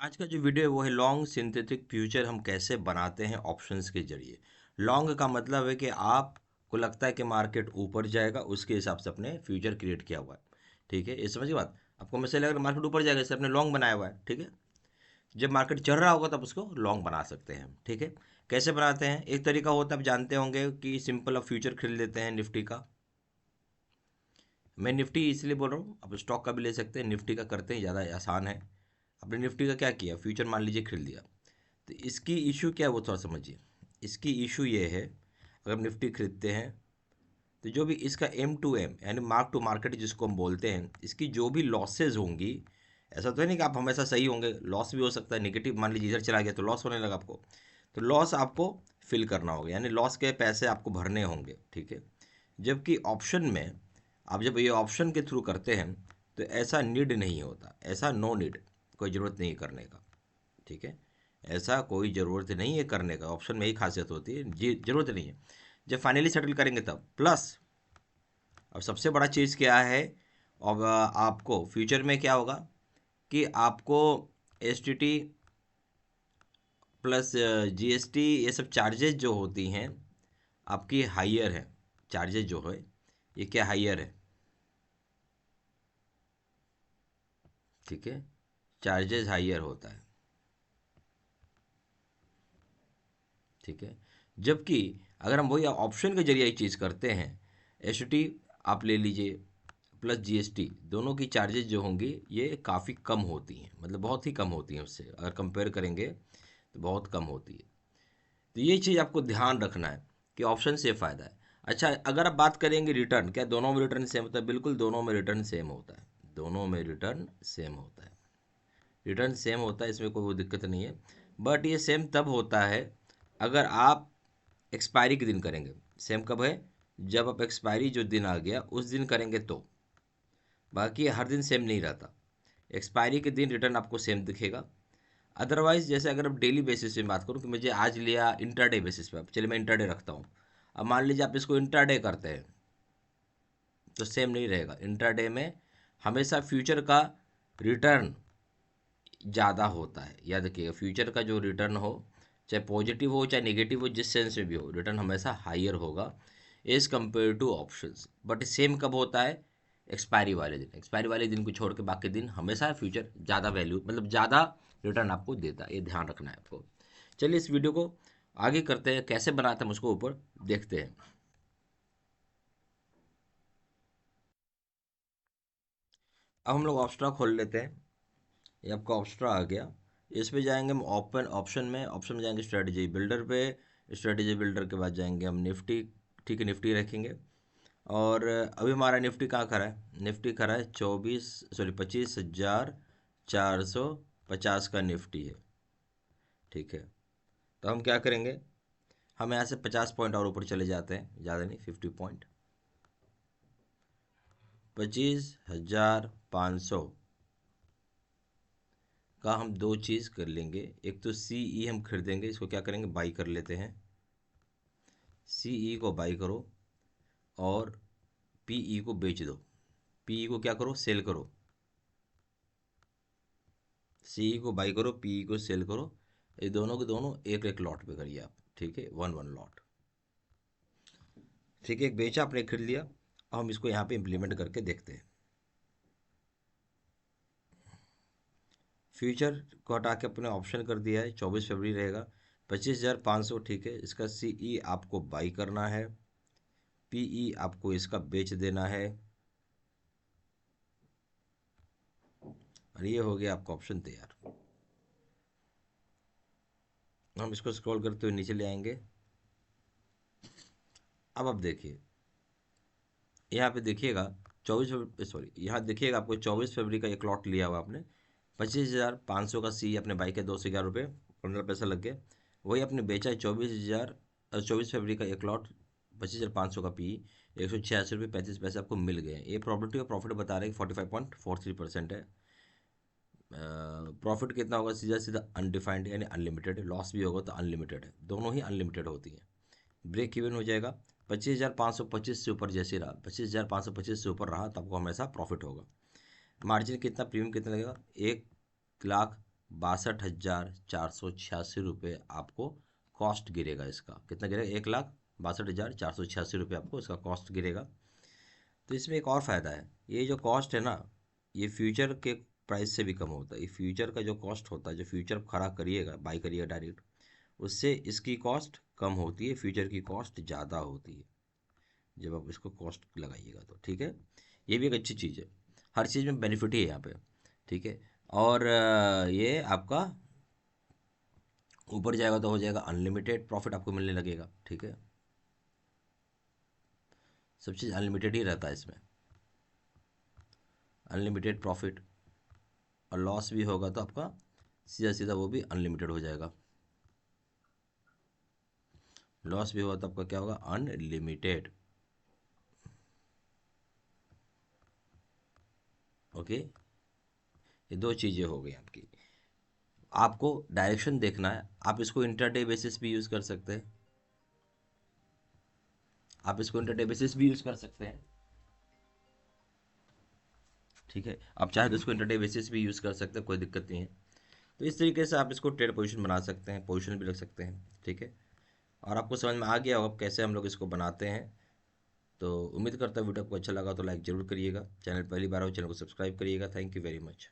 आज का जो वीडियो है वो है लॉन्ग सिंथेटिक फ्यूचर हम कैसे बनाते हैं ऑप्शंस के जरिए। लॉन्ग का मतलब है कि आपको लगता है कि मार्केट ऊपर जाएगा, उसके हिसाब से अपने फ्यूचर क्रिएट किया हुआ है। ठीक है, ये समझिए बात। आपको मैसेज लग रहा है मार्केट ऊपर जाएगा, इससे आपने लॉन्ग बनाया हुआ है। ठीक है, जब मार्केट चढ़ रहा होगा तब उसको लॉन्ग बना सकते हैं हम। ठीक है, कैसे बनाते हैं? एक तरीका होता है, आप जानते होंगे कि सिंपल आप फ्यूचर खरीद लेते हैं निफ्टी का। मैं निफ्टी इसलिए बोल रहा हूँ, आप स्टॉक का भी ले सकते हैं, निफ्टी का करते हैं, ज़्यादा आसान है। आपने निफ्टी का क्या किया, फ्यूचर मान लीजिए खरीद लिया। तो इसकी इशू क्या है वो थोड़ा समझिए। इसकी इशू ये है, अगर हम निफ्टी खरीदते हैं तो जो भी इसका एम टू एम यानी मार्क टू मार्केट जिसको हम बोलते हैं, इसकी जो भी लॉसेज होंगी, ऐसा तो है नहीं कि आप हमेशा सही होंगे, लॉस भी हो सकता है। नेगेटिव मान लीजिए इधर चला गया तो लॉस होने लगा आपको, तो लॉस आपको फिल करना होगा, यानी लॉस के पैसे आपको भरने होंगे। ठीक है, जबकि ऑप्शन में आप जब ये ऑप्शन के थ्रू करते हैं तो ऐसा नीड नहीं होता, ऐसा नो नीड, कोई ज़रूरत नहीं करने का। ठीक है, ऐसा कोई ज़रूरत नहीं है करने का, ऑप्शन में ही खासियत होती है जी, ज़रूरत नहीं है। जब फाइनली सेटल करेंगे तब प्लस। अब सबसे बड़ा चीज़ क्या है, अब आपको फ्यूचर में क्या होगा कि आपको S T T plus G S T ये सब चार्जेस जो होती हैं आपकी हाइयर है। चार्जेस जो है ये क्या हाइयर है। ठीक है, चार्जेस हाइयर होता है। ठीक है, जबकि अगर हम वही ऑप्शन के जरिए ये चीज़ करते हैं, एस टी आप ले लीजिए प्लस जीएसटी, दोनों की चार्जेस जो होंगी ये काफ़ी कम होती हैं, मतलब बहुत ही कम होती हैं, उससे अगर कंपेयर करेंगे तो बहुत कम होती है। तो ये चीज़ आपको ध्यान रखना है कि ऑप्शन से फ़ायदा है। अच्छा, अगर आप बात करेंगे रिटर्न, क्या दोनों में रिटर्न सेम होता है? बिल्कुल, दोनों में रिटर्न सेम होता है, दोनों में रिटर्न सेम होता है। रिटर्न सेम होता है, इसमें कोई दिक्कत नहीं है। बट ये सेम तब होता है अगर आप एक्सपायरी के दिन करेंगे। सेम कब है? जब आप एक्सपायरी जो दिन आ गया उस दिन करेंगे तो। बाकी हर दिन सेम नहीं रहता, एक्सपायरी के दिन रिटर्न आपको सेम दिखेगा। अदरवाइज जैसे अगर आप डेली बेसिस पे बात करूँ कि मुझे आज लिया इंटरडे बेसिस पे, चलिए मैं इंटरडे रखता हूँ। अब मान लीजिए आप इसको इंटरडे करते हैं तो सेम नहीं रहेगा। इंटरडे में हमेशा फ्यूचर का रिटर्न ज़्यादा होता है, याद रखिएगा। फ्यूचर का जो रिटर्न हो, चाहे पॉजिटिव हो चाहे नेगेटिव हो, जिस सेंस में भी हो, रिटर्न हमेशा हायर होगा as compare two options. But same कब होता है? एक्सपायरी वाले दिन। एक्सपायरी वाले दिन को छोड़ के बाकी दिन हमेशा फ्यूचर ज़्यादा वैल्यू, मतलब ज़्यादा रिटर्न आपको देता है, ये ध्यान रखना है आपको। चलिए इस वीडियो को आगे करते हैं, कैसे बनाते हैं उसको ऊपर देखते हैं। अब हम लोग ऑप्स्ट्रा खोल लेते हैं। ये आपका ऑप्स्ट्रा आ गया। इस पे जाएंगे हम ओपन ऑप्शन में, ऑप्शन में जाएंगे स्ट्रेटजी बिल्डर पे। स्ट्रेटजी बिल्डर के बाद जाएंगे हम निफ्टी। ठीक है, निफ्टी रखेंगे। और अभी हमारा निफ्टी कहाँ खड़ा है? निफ्टी खड़ा है 25,450 का निफ्टी है। ठीक है, तो हम क्या करेंगे, हम यहाँ से 50 पॉइंट और ऊपर चले जाते हैं, ज़्यादा नहीं, 50 पॉइंट। 25,500 का हम दो चीज़ कर लेंगे। एक तो सी ई हम खरीदेंगे, इसको क्या करेंगे, बाई कर लेते हैं। सी ई को बाई करो और पी ई को बेच दो। पी ई को क्या करो, सेल करो। सी ई को बाई करो, पी ई को सेल करो। ये दोनों के दोनों एक एक लॉट पे करिए आप। ठीक है, वन वन लॉट। ठीक है, एक बेचा आपने, खरीद लिया। अब हम इसको यहाँ पे इम्प्लीमेंट करके देखते हैं। फ्यूचर को हटा के अपने ऑप्शन कर दिया है, 24 फरवरी रहेगा। 25,500। ठीक है, इसका सी ई आपको बाई करना है, पी ई आपको इसका बेच देना है। और ये हो गया आपका ऑप्शन तैयार। हम इसको स्क्रॉल करते हुए नीचे ले आएंगे। अब आप देखिए, यहाँ पे देखिएगा 24 फरवरी, सॉरी यहाँ देखिएगा, आपको 24 फरवरी का एक लॉट लिया हुआ आपने। 25,500 का सी अपने बाई के 211 रुपये 15 पैसा लग गए। वही आपने बेचा है 24 फरवरी का एक लॉट, 25,500 का पी, 186 रुपये 35 पैसे आपको मिल गए। ये प्रॉपर्टी और प्रॉफिट बता रहे हैं कि 45.43% है। प्रॉफिट कितना होगा? सीधा सीधा अनडिफाइंड यानी अनलिमिटेड। लॉस भी होगा तो अनलिमिटेड है, दोनों ही अनलिमिटेड होती है। ब्रेक इवन हो जाएगा 25,525 से ऊपर। जैसे रहा 25,525 से ऊपर रहा तो आपको हमेशा प्रॉफिट होगा। मार्जिन कितना, प्रीमियम कितना लगेगा? 1,00,000 62,486 रुपये आपको कॉस्ट गिरेगा। इसका कितना गिरेगा? 1,62,486 रुपये आपको इसका कॉस्ट गिरेगा। तो इसमें एक और फ़ायदा है, ये जो कॉस्ट है ना, ये फ्यूचर के प्राइस से भी कम होता है। ये फ्यूचर का जो कॉस्ट होता है, जो फ्यूचर खड़ा करिएगा, बाई करिएगा डायरेक्ट, उससे इसकी कॉस्ट कम होती है, फ्यूचर की कॉस्ट ज़्यादा होती है जब आप इसको कॉस्ट लगाइएगा तो। ठीक है, ये भी एक अच्छी चीज़ है, हर चीज़ में बेनिफिट ही है यहाँ पे। ठीक है, और ये आपका ऊपर जाएगा तो हो जाएगा अनलिमिटेड प्रॉफिट आपको मिलने लगेगा। ठीक है, सब चीज़ अनलिमिटेड ही रहता है इसमें, अनलिमिटेड प्रॉफिट। और लॉस भी होगा तो आपका सीधा सीधा वो भी अनलिमिटेड हो जाएगा। लॉस भी होगा तो आपका क्या होगा? अनलिमिटेड। ओके, ये दो चीज़ें हो गई आपकी। आपको डायरेक्शन देखना है, आप इसको इंटरडे बेसिस भी यूज़ कर सकते हैं, आप इसको इंटरडे बेसिस भी यूज़ कर सकते हैं। ठीक है, आप चाहे तो इसको इंटरडे बेसिस भी यूज़ कर सकते हैं, कोई दिक्कत नहीं है। तो इस तरीके से आप इसको ट्रेड पोजीशन बना सकते हैं, पोजीशन भी रख सकते हैं। ठीक है, और आपको समझ में आ गया होगा कैसे हम लोग इसको बनाते हैं। तो उम्मीद करता हूँ वीडियो आपको अच्छा लगा तो लाइक ज़रूर करिएगा, चैनल पहली बार हो चैनल को सब्सक्राइब करिएगा। Thank you very much.